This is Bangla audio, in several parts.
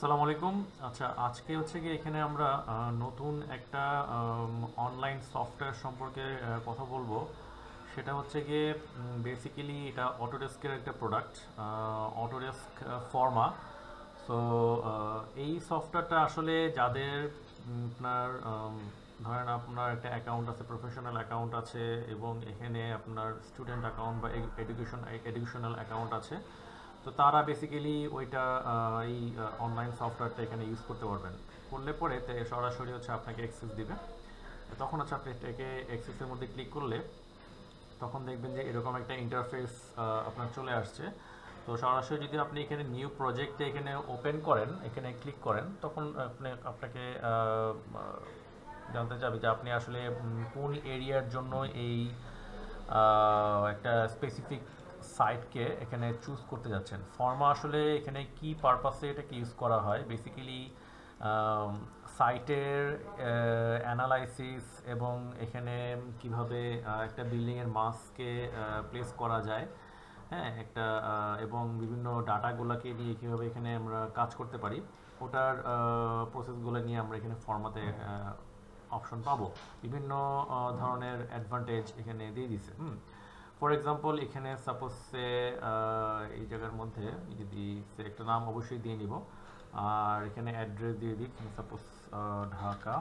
আসসালামু আলাইকুম। আচ্ছা, আজকে হচ্ছে কি এখানে আমরা নতুন একটা অনলাইন সফটওয়্যার সম্পর্কে কথা বলবো। সেটা হচ্ছে গিয়ে বেসিক্যালি এটা অটোডেস্কের একটা প্রোডাক্ট, অটোডেস্ক ফর্মা। সো এই সফটওয়্যারটা আসলে যাদের আপনার ধরেন আপনার একটা অ্যাকাউন্ট আছে, প্রফেশনাল অ্যাকাউন্ট আছে, এবং এখানে আপনার স্টুডেন্ট অ্যাকাউন্ট বা এডুকেশনাল অ্যাকাউন্ট আছে। তো তারা বেসিক্যালি ওইটা এই অনলাইন সফটওয়্যারটা এখানে ইউজ করতে পারবেন। করলে পরে সরাসরি হচ্ছে আপনাকে অ্যাক্সেস দিবে। তখন হচ্ছে আপনি এটাকে অ্যাক্সেসের মধ্যে ক্লিক করলে তখন দেখবেন যে এরকম একটা ইন্টারফেস আপনার চলে আসছে। তো সরাসরি যদি আপনি এখানে নিউ প্রজেক্টে এখানে ওপেন করেন, এখানে ক্লিক করেন, তখন আপনাকে জানতে চাবে যে আপনি আসলে কোন এরিয়ার জন্য এই একটা স্পেসিফিক সাইটকে এখানে চুজ করতে যাচ্ছেন। ফর্মা আসলে এখানে কি পারপাসে এটাকে ইউজ করা হয়, বেসিক্যালি সাইটের অ্যানালাইসিস এবং এখানে কিভাবে একটা বিল্ডিংয়ের মাসকে প্লেস করা যায়, হ্যাঁ, একটা এবং বিভিন্ন ডাটাগুলোকে নিয়ে কীভাবে এখানে আমরা কাজ করতে পারি, ওটার প্রসেসগুলো নিয়ে আমরা এখানে ফর্মাতে অপশন পাবো। বিভিন্ন ধরনের অ্যাডভান্টেজ এখানে দিয়ে দিছে। ফর এক্সাম্পল এখানে সাপোজ সে এই জায়গার মধ্যে যদি সে একটা নাম অবশ্যই দিয়ে নিব, আর এখানে অ্যাড্রেস দিয়ে দিই, সাপোজ ঢাকা।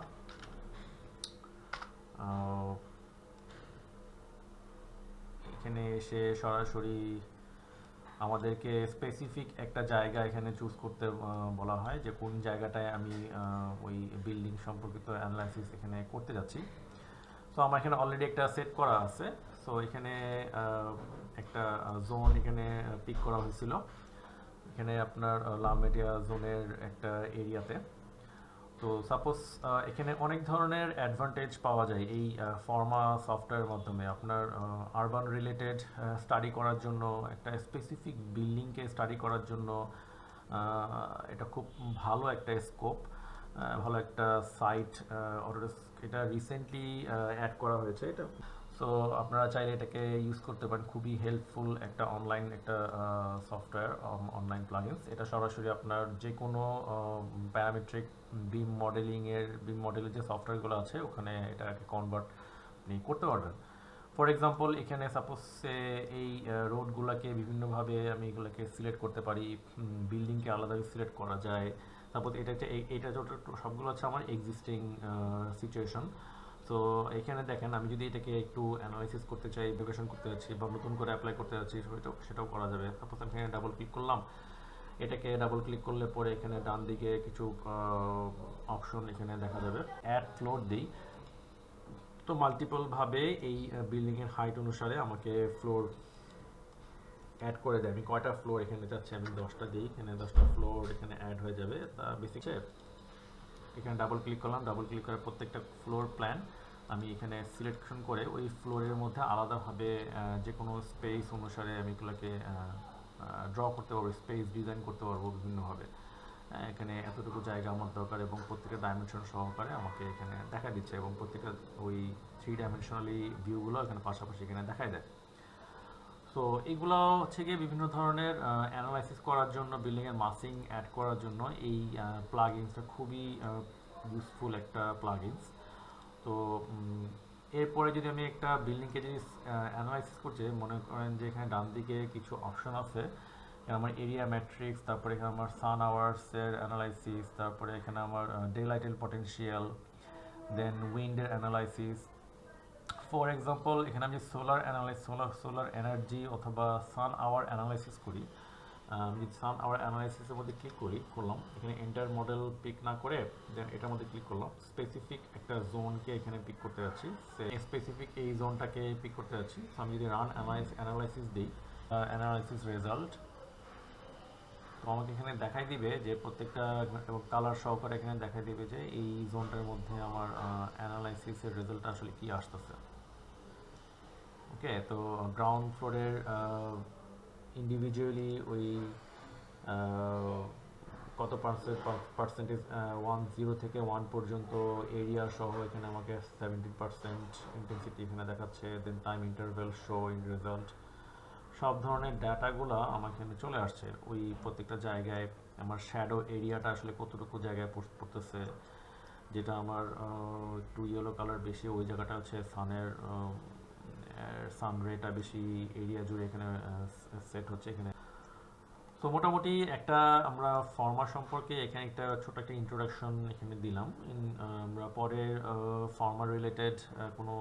এখানে এসে সরাসরি আমাদেরকে স্পেসিফিক একটা জায়গা এখানে চুজ করতে বলা হয়, যে কোন জায়গাটায় আমি ওই বিল্ডিং সম্পর্কিত অ্যানালাইসিস এখানে করতে যাচ্ছি। সো আমার এখানে অলরেডি একটা সেট করা আছে। সো এখানে একটা জোন এখানে পিক করা হয়েছিল, এখানে আপনার লালমেটিয়া জোনের একটা এরিয়াতে। তো সাপোজ এখানে অনেক ধরনের অ্যাডভান্টেজ পাওয়া যায় এই ফর্মা সফটওয়্যারের মাধ্যমে। আপনার আরবান রিলেটেড স্টাডি করার জন্য, একটা স্পেসিফিক বিল্ডিংকে স্টাডি করার জন্য এটা খুব ভালো একটা স্কোপ, ভালো একটা সাইট। অটোডেস্ক এটা রিসেন্টলি অ্যাড করা হয়েছে এটা। সো আপনারা চাইলে এটাকে ইউজ করতে পারেন, খুবই হেল্পফুল একটা অনলাইন একটা সফটওয়্যার, অনলাইন প্লাগিনস। এটা সরাসরি আপনার যে কোনো প্যারামেট্রিক বিম মডেলের যে সফটওয়্যারগুলো আছে ওখানে এটাকে কনভার্ট আপনি করতে পারবেন। ফর এক্সাম্পল এখানে সাপোজ এই রোডগুলোকে বিভিন্নভাবে আমি এগুলোকে সিলেক্ট করতে পারি, বিল্ডিংকে আলাদাভাবে সিলেক্ট করা যায়। তারপর এটা সবগুলো হচ্ছে আমার এক্সিস্টিং সিচুয়েশন। তো এখানে দেখেন, আমি যদি এটাকে একটু অ্যানালাইসিস করতে চাই, এডুকেশন করতে যাচ্ছি বা নতুন করে অ্যাপ্লাই করতে যাচ্ছি, সেটাও করা যাবে। সাপোজ আমি এখানে ডাবল ক্লিক করলাম, এটাকে ডাবল ক্লিক করলে পরে এখানে ডান দিকে কিছু অপশন এখানে দেখা যাবে। অ্যাড ফ্লোর দিই, তো মাল্টিপলভাবে এই বিল্ডিংয়ের হাইট অনুসারে আমাকে ফ্লোর অ্যাড করে দেয়। আমি কয়টা ফ্লোর এখানে যাচ্ছে, আমি 10টা দিই, এখানে 10টা ফ্লোর এখানে অ্যাড হয়ে যাবে। তা বেসিক এখানে ডাবল ক্লিক করলাম, ডাবল ক্লিক করে প্রত্যেকটা ফ্লোর প্ল্যান আমি এখানে সিলেকশন করে ওই ফ্লোরের মধ্যে আলাদাভাবে যে কোনো স্পেস অনুসারে আমি এগুলোকে ড্র করতে পারবো, স্পেস ডিজাইন করতে পারবো বিভিন্নভাবে। এখানে এতটুকু জায়গা আমার দরকার এবং প্রত্যেকটা ডাইমেনশন সহকারে আমাকে এখানে দেখা দিচ্ছে, এবং প্রত্যেকটা ওই 3 ডাইমেনশনালি ভিউগুলো এখানে পাশাপাশি এখানে দেখাই দেয়। সো এগুলো হচ্ছে গিয়ে বিভিন্ন ধরনের অ্যানালাইসিস করার জন্য, বিল্ডিংয়ের মাসিং অ্যাড করার জন্য এই প্লাগইনসটা খুবই ইউজফুল একটা প্লাগইনস। তো এরপরে যদি আমি একটা বিল্ডিংকে যদি অ্যানালাইসিস করছি, মনে করেন যে এখানে ডান দিকে কিছু অপশন আছে, আমার এরিয়া ম্যাট্রিক্স, তারপরে এখানে আমার সান আওয়ার্সের অ্যানালাইসিস, তারপরে এখানে আমার ডে লাইটের পটেনশিয়াল, দেন উইন্ডের অ্যানালাইসিস। ফর এক্সাম্পল এখানে আমি সোলার এনার্জি অথবা সান আওয়ার অ্যানালাইসিস করি। আমি যদি সান আওয়ার অ্যানালাইসিসের মধ্যে করলাম, এখানে এন্টার মডেল পিক না করে দেন এটার মধ্যে ক্লিক করলাম। স্পেসিফিক একটা জোনকে এখানে পিক করতে যাচ্ছি, স্পেসিফিক এই জোনটাকে পিক করতে যাচ্ছি। আমি যদি রান অ্যানালাইসিস দিই, অ্যানালাইসিস রেজাল্ট, তো আমাকে এখানে দেখাই দিবে যে প্রত্যেকটা, এবং কালার সহকারে এখানে দেখাই দিবে যে এই জোনটার মধ্যে আমার অ্যানালাইসিসের রেজাল্ট আসলে কি আসতেছে। ওকে, তো গ্রাউন্ড ফ্লোরের ইন্ডিভিজুয়ালি ওই কত পার্সেন্টেজ 10 থেকে 1 পর্যন্ত এরিয়া সহ এখানে আমাকে 17% ইন্টেন্সিটি এখানে দেখাচ্ছে। Then time interval show in result, সব ধরনের ডাটাগুলো আমার এখানে চলে আসছে ওই প্রত্যেকটা জায়গায় আমার শ্যাডো এরিয়াটা আসলে কতটুকু জায়গায় পড়তেছে, যেটা আমার একটু ইয়েলো কালার বেশি ওই জায়গাটা হচ্ছে সান রেটা বেশি এরিয়া জুড়ে এখানে সেট হচ্ছে এখানে। তো মোটামুটি একটা আমরা ফর্মা সম্পর্কে এখানে একটা ছোট একটা ইন্ট্রোডাকশন এখানে দিলাম। আমরা পরের ফর্মা রিলেটেড কোনো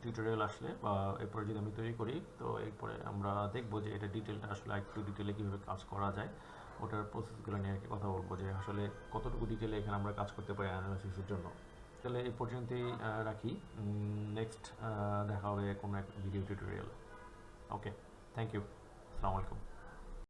টিউটোরিয়াল আসলে বা এরপরে যদি আমি তৈরি করি, তো এরপরে আমরা দেখবো যে এটা ডিটেলটা আসলে একটু ডিটেলে কীভাবে কাজ করা যায়, ওটার প্রসেসগুলো নিয়ে আর কি কথা বলবো, যে আসলে কতটুকু ডিটেলে এখানে আমরা কাজ করতে পারি অ্যানালাইসিসের জন্য। তাহলে এই পর্যন্তই রাখি। নেক্সট দেখা হবে কোনো এক video tutorial. Okay, thank you, আসসালামু আলাইকুম।